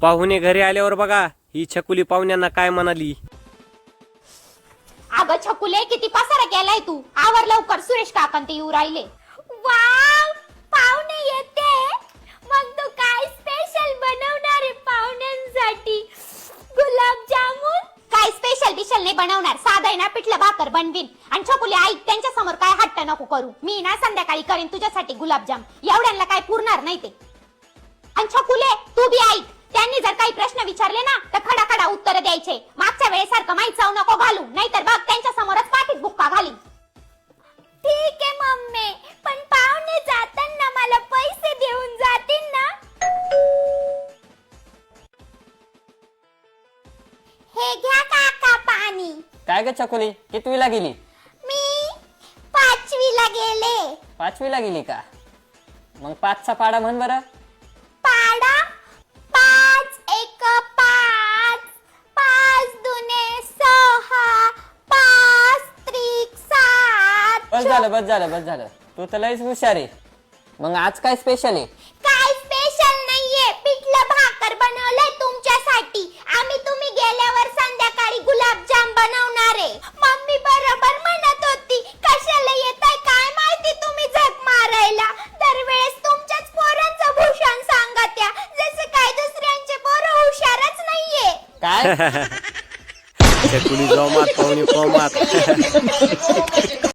पाहुणे घरी आल्यावर बघा ही छकुली पाहुण्यांना काय म्हणाली. अगं छकुले किती पसारा केलाय तू. आवर लवकर, सुरेश काकां ते येऊ राहिले. वाव, पाहुणे येते. मग तू काय स्पेशल बनवणार आहे पाहुण्यांसाठी? गुलाबजामुन? काय स्पेशल डिशल नाही बनवणार, साधा ना पिठलं भाकर बनवीन. आणि छकुले ऐक, त्यांच्या समोर काय हट्ट नको करू. मी ना संध्याकाळी करीन तुझ्यासाठी गुलाबजाम. एवढ्यांना काय पुरणार नाही ते. आणि छकुले तू बी ऐक, त्यांनी जर काही प्रश्न विचारले ना तर खडाखडा उत्तर द्यायचे. मागच्या वेळेसारखं माहीत जाऊ नको घालू, नाहीतर बघ त्यांच्या समोरच पाठीत बुक्का घाली. ठीक आहे मम्मी, पण पाहुणे जाताना मला पैसे देऊन जातील ना? हे घ्या काका पाणी. काय ग छकुली, कितवीला गेली? मी 5वीला गेले. 5वीला गेली का? मग 5चा पाडा म्हण बरं. पाडा 5 1 5, 5 दुने 6, 5 त्रिक 7. बस झालं. तू तर लयच हुशार आहे. मग आज काय स्पेशल आहे? काय स्पेशल नाहीये, पिठलं भाकर बनवलंय तुमच्यासाठी. आम्ही तुम्ही गेल्यावर संध्याकाळी गुलाबजाम बनवणार आहे. मम्मी बरोबर म्हणत होती, कशाला येताय काय माहिती तुम्ही झक मारायला. दरवेळेस तुमच्याच पोरांचं भूषण सांगत्या, जसे काय दुसऱ्यांचे पोरं हुशारच नाहीये. काय छकुली जोमात पाहुणे कोमात.